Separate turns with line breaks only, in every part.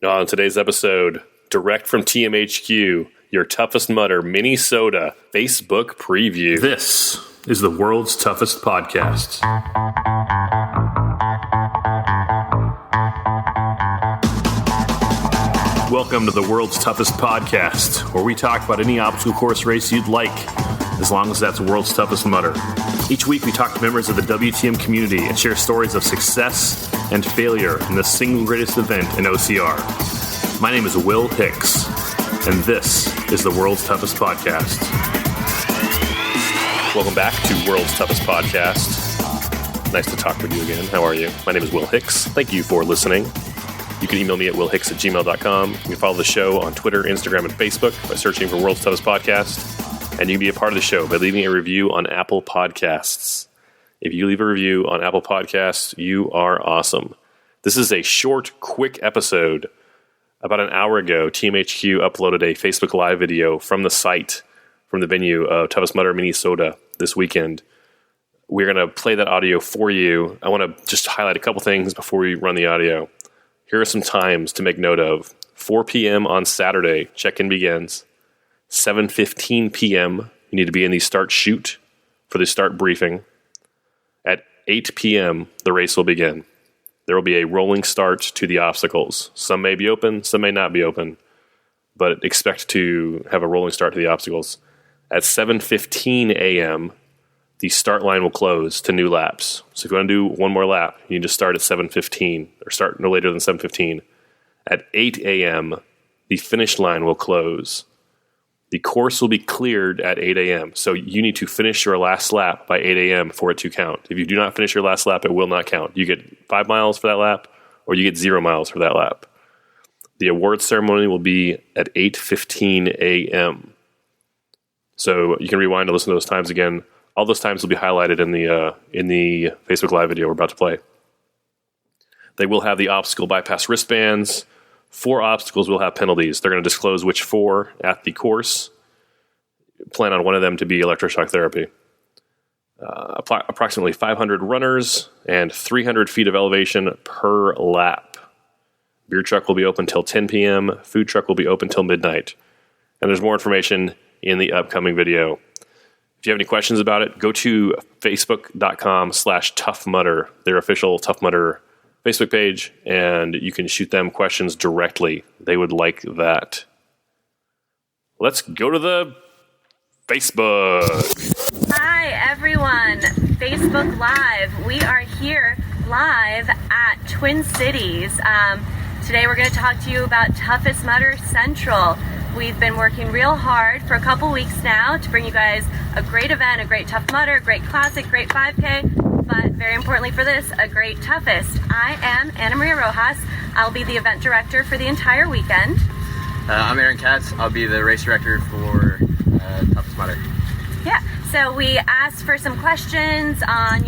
On today's episode, direct from TMHQ, your toughest mudder, Minnesota Facebook preview.
This is the world's toughest podcast. Welcome to the world's toughest podcast, where we talk about any obstacle course race you'd like, as long as that's world's toughest mudder. Each week we talk to members of the WTM community and share stories of success and failure in the single greatest event in OCR. My name is Will Hicks, and this is the world's toughest podcast.
Welcome back to World's Toughest Podcast. Nice to talk with you again. How are you? My name is Will Hicks. Thank you for listening. You can email me at willhicks@gmail.com. You can follow the show on Twitter, Instagram, and Facebook by searching for World's Toughest Podcast. And you can be a part of the show by leaving a review on Apple Podcasts. If you leave a review on Apple Podcasts, you are awesome. This is a short, quick episode. About an hour ago, TMHQ uploaded a Facebook Live video from the site, from the venue of Toughest Mudder, Minnesota this weekend. We're going to play that audio for you. I want to just highlight a couple things before we run the audio. Here are some times to make note of. 4 p.m. on Saturday, check-in begins. 7:15 p.m., you need to be in the start chute for the start briefing. At 8 p.m., the race will begin. There will be a rolling start to the obstacles. Some may be open, some may not be open, but expect to have a rolling start to the obstacles. At 7:15 a.m., the start line will close to new laps. So if you want to do one more lap, you need to start at 7:15 or start no later than 7:15. At 8 a.m., the finish line will close. The course will be cleared at 8 a.m., so you need to finish your last lap by 8 a.m. for it to count. If you do not finish your last lap, it will not count. You get 5 miles for that lap, or you get 0 miles for that lap. The awards ceremony will be at 8:15 a.m. So you can rewind and listen to those times again. All those times will be highlighted in the Facebook Live video we're about to play. They will have the obstacle bypass wristbands. 4 obstacles will have penalties. They're going to disclose which 4 at the course. Plan on one of them to be electroshock therapy. Approximately 500 runners and 300 feet of elevation per lap. Beer truck will be open till 10 p.m. Food truck will be open till midnight. And there's more information in the upcoming video. If you have any questions about it, go to facebook.com/toughmudder, their official Tough Mudder Facebook page, and you can shoot them questions directly. They would like that. Let's go to the Facebook.
Hi, everyone. Facebook Live. We are here live at Twin Cities. Today we're going to talk to you about Toughest Mudder Central. We've been working real hard for a couple weeks now to bring you guys a great event, a great Tough Mudder, a great classic, great 5K, but very importantly for this, a great toughest. I am Anna Maria Rojas. I'll be the event director for the entire weekend.
I'm Aaron Katz. I'll be the race director for Toughest Mudder.
Yeah, so we asked for some questions on,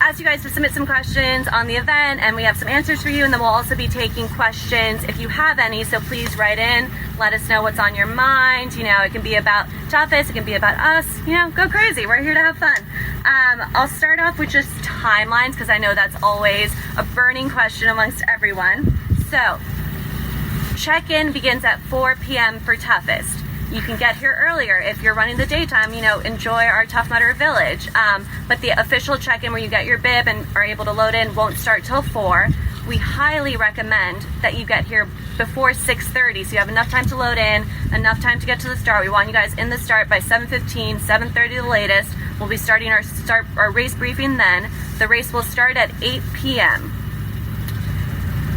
asked you guys to submit some questions on the event, and we have some answers for you, and then we'll also be taking questions if you have any, so please write in, let us know what's on your mind. It can be about toughest, it can be about us, go crazy, we're here to have fun. I'll start off with just timelines, because I know that's always a burning question amongst everyone. So, check-in begins at 4 p.m. for toughest. You can get here earlier if you're running the daytime, enjoy our Tough Mudder Village. But the official check-in where you get your bib and are able to load in won't start till 4. We highly recommend that you get here before 6:30 so you have enough time to load in, enough time to get to the start. We want you guys in the start by 7:15, 7:30 the latest. We'll be starting our race briefing then. The race will start at 8 p.m.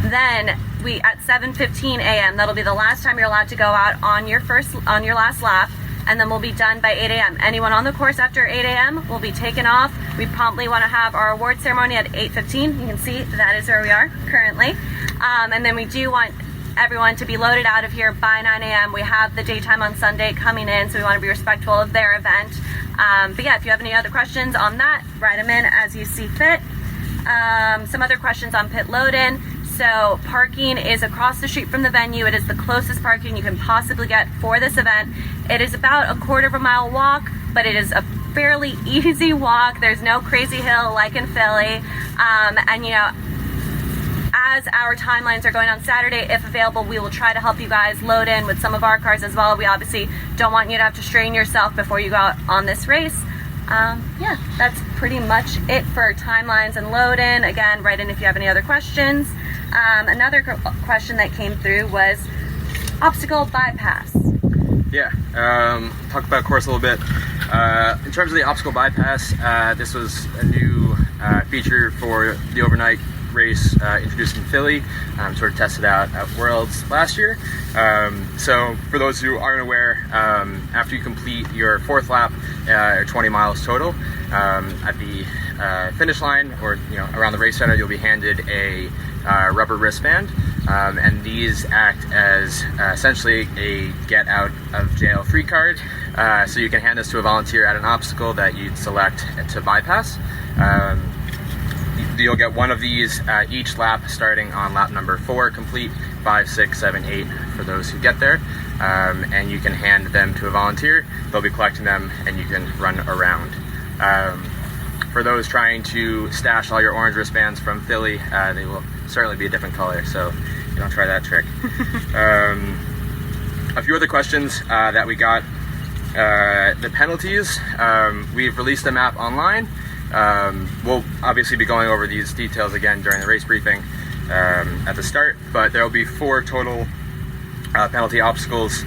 Then at 7:15 a.m. that'll be the last time you're allowed to go out on your last lap, and then we'll be done by 8 a.m. Anyone on the course after 8 a.m. will be taken off. We promptly want to have our award ceremony at 8:15. You can see that is where we are currently, and then we do want everyone to be loaded out of here by 9 a.m. We have the daytime on Sunday coming in, so we want to be respectful of their event. But yeah, if you have any other questions on that, write them in as you see fit. Some other questions on pit load-in. So parking is across the street from the venue. It is the closest parking you can possibly get for this event. It is about a quarter of a mile walk, but it is a fairly easy walk. There's no crazy hill like in Philly. And you know, as our timelines are going on Saturday, if available, we will try to help you guys load in with some of our cars as well. We obviously don't want you to have to strain yourself before you go out on this race. Yeah, that's pretty much it for timelines and load in. Again, write in if you have any other questions. Another question that came through was obstacle bypass.
Yeah, talk about course a little bit. In terms of the obstacle bypass, this was a new feature for the overnight race introduced in Philly, sort of tested out at Worlds last year. So for those who aren't aware, after you complete your 4th lap, or 20 miles total, at the finish line, or around the race center, you'll be handed a rubber wristband, and these act as essentially a get out of jail free card. So you can hand this to a volunteer at an obstacle that you'd select to bypass. You'll get one of these each lap, starting on lap number 4 complete, 5, 6, 7, 8 for those who get there, and you can hand them to a volunteer. They'll be collecting them and you can run around. For those trying to stash all your orange wristbands from Philly, they will certainly be a different color, so you don't try that trick. A few other questions that we got. The penalties, we've released a map online. We'll obviously be going over these details again during the race briefing at the start, but there will be 4 total penalty obstacles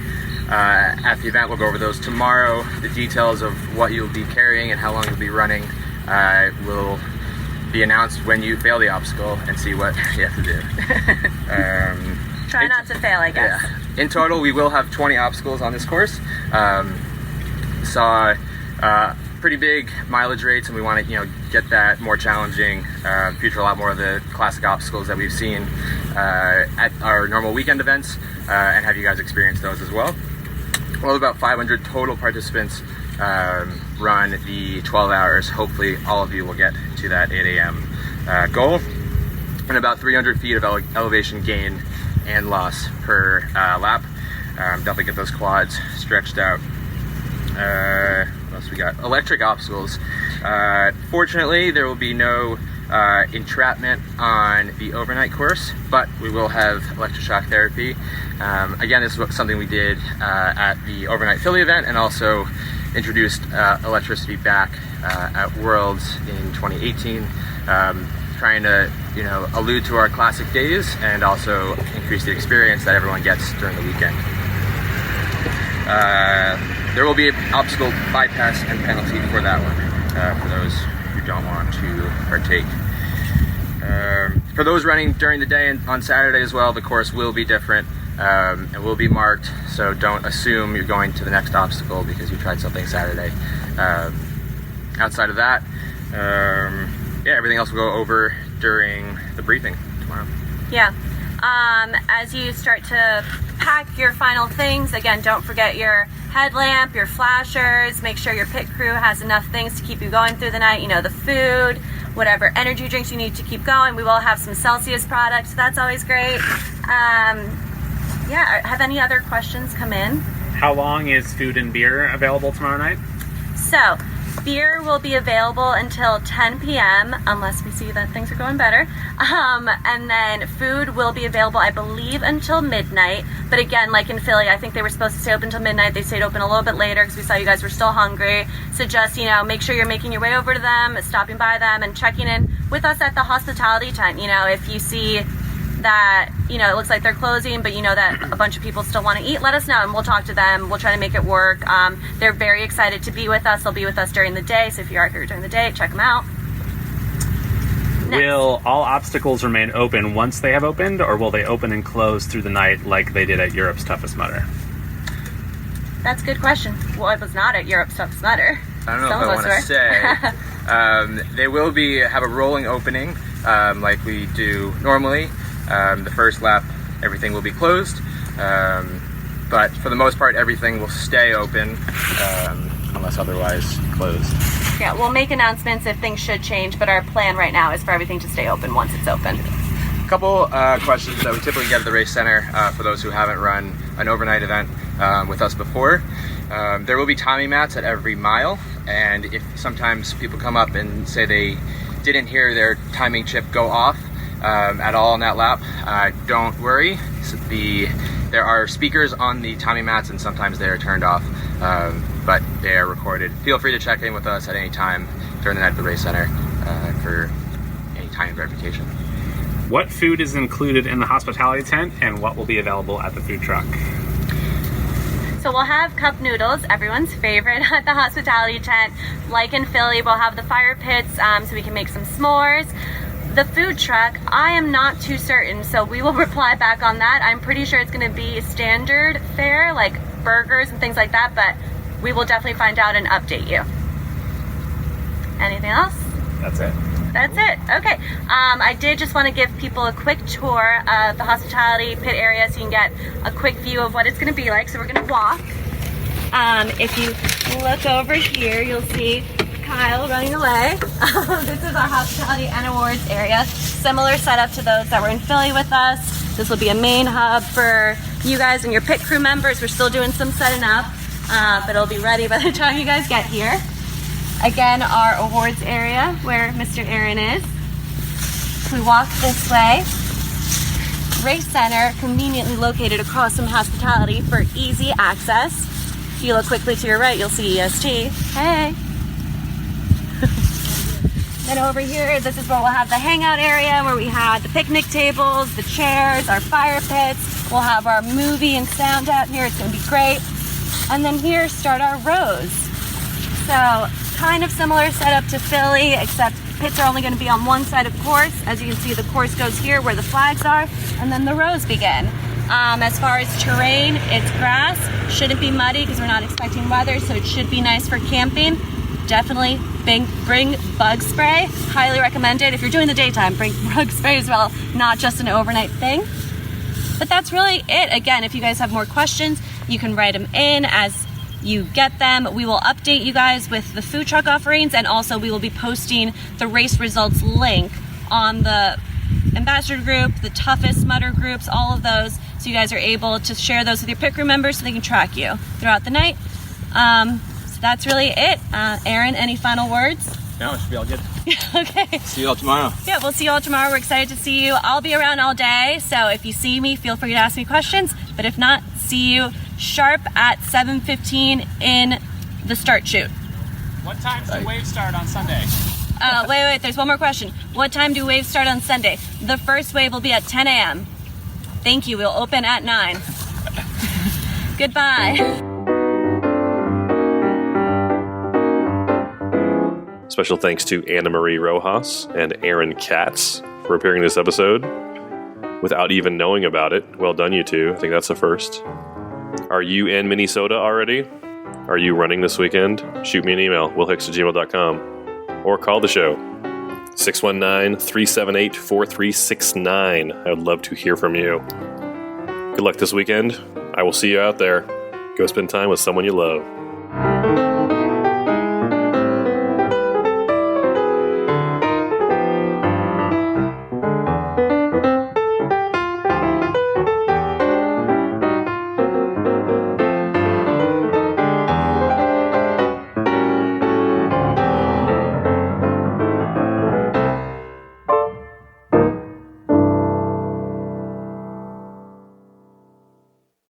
at the event. We'll go over those tomorrow. The details of what you'll be carrying and how long you'll be running will be announced when you fail the obstacle and see what you have to do.
Try not to fail, I guess.
Yeah. In total, we will have 20 obstacles on this course. Saw pretty big mileage rates, and we want to get that more challenging, feature a lot more of the classic obstacles that we've seen at our normal weekend events, and have you guys experience those as well. Well, about 500 total participants run the 12 hours. Hopefully all of you will get to that 8 a.m. Goal, and about 300 feet of elevation gain and loss per lap. Definitely get those quads stretched out. What else we got? Electric obstacles. Fortunately, there will be no entrapment on the overnight course, but we will have electroshock therapy. Again, this is something we did at the overnight Philly event, and also introduced electricity back at Worlds in 2018, trying to allude to our classic days and also increase the experience that everyone gets during the weekend. There will be an obstacle bypass and penalty for that one, for those who don't want to partake. For those running during the day and on Saturday as well, the course will be different and will be marked, so don't assume you're going to the next obstacle because you tried something Saturday. Outside of that, everything else will go over during the briefing tomorrow.
Yeah. As you start to pack your final things, again, don't forget your headlamp, your flashers. Make sure your pit crew has enough things to keep you going through the night. The food, whatever energy drinks you need to keep going. We will have some Celsius products. That's always great. Have any other questions come in?
How long is food and beer available tomorrow night?
So, beer will be available until 10 p.m. unless we see that things are going better. And then food will be available, I believe, until midnight. But again, like in Philly, I think they were supposed to stay open until midnight. They stayed open a little bit later because we saw you guys were still hungry. So just, make sure you're making your way over to them, stopping by them, and checking in with us at the hospitality tent. If you see that, it looks like they're closing, but that a bunch of people still want to eat, let us know and we'll talk to them. We'll try to make it work. They're very excited to be with us. They'll be with us during the day, so if you are here during the day, check them out. Next.
Will all obstacles remain open once they have opened, or will they open and close through the night like they did at Europe's Toughest Mudder?
That's a good question. Well, it was not at Europe's Toughest Mudder.
I don't know if I want to say. They will have a rolling opening like we do normally. The first lap, everything will be closed, but for the most part, everything will stay open unless otherwise closed.
Yeah, we'll make announcements if things should change, but our plan right now is for everything to stay open once it's open.
A couple questions that we typically get at the race center for those who haven't run an overnight event with us before. There will be timing mats at every mile, and if sometimes people come up and say they didn't hear their timing chip go off, at all on that lap, don't worry. There are speakers on the Tommy mats, and sometimes they are turned off, but they are recorded. Feel free to check in with us at any time during the night at the race center for any time verification.
What food is included in the hospitality tent, and what will be available at the food truck?
So we'll have cup noodles, everyone's favorite at the hospitality tent. Like in Philly, we'll have the fire pits so we can make some s'mores. The food truck, I am not too certain, so we will reply back on that. I'm pretty sure it's going to be standard fare, like burgers and things like that, but we will definitely find out and update you. Anything else?
That's it.
That's it. Okay. I did just want to give people a quick tour of the hospitality pit area so you can get a quick view of what it's going to be like. So we're going to walk. If you look over here, you'll see Kyle running away. This is our hospitality and awards area. Similar setup to those that were in Philly with us. This will be a main hub for you guys and your pit crew members. We're still doing some setting up, but it'll be ready by the time you guys get here. Again, our awards area where Mr. Aaron is. We walk this way. Race center, conveniently located across from hospitality for easy access. If you look quickly to your right, you'll see EST. Hey. Then over here, this is where we'll have the hangout area where we had the picnic tables, the chairs, our fire pits. We'll have our movie and sound out here. It's going to be great. And then here start our rows. So kind of similar setup to Philly, except pits are only going to be on one side of course. As you can see, the course goes here where the flags are, and then the rows begin. As far as terrain, it's grass. Shouldn't be muddy because we're not expecting weather, so it should be nice for camping. Definitely bring bug spray. Highly recommended. If you're doing the daytime, bring bug spray as well, not just an overnight thing. But that's really it. Again, if you guys have more questions, you can write them in as you get them. We will update you guys with the food truck offerings, and also we will be posting the race results link on the ambassador group, the toughest mutter groups, all of those, so you guys are able to share those with your pit crew members so they can track you throughout the night. So that's really it. Aaron, any final words?
No, it should be all good.
Okay.
See you all tomorrow.
Yeah, we'll see you all tomorrow. We're excited to see you. I'll be around all day, so if you see me, feel free to ask me questions. But if not, see you sharp at 7:15 in the start chute.
What time does the wave start on Sunday?
Wait, there's one more question. What time do waves start on Sunday? The first wave will be at 10 a.m. Thank you. We'll open at 9. Goodbye.
Special thanks to Anna Marie Rojas and Aaron Katz for appearing in this episode without even knowing about it. Well done, you two. I think that's the first. Are you in Minnesota already? Are you running this weekend? Shoot me an email, willhicks@gmail.com, or call the show, 619-378-4369. I would love to hear from you. Good luck this weekend. I will see you out there. Go spend time with someone you love.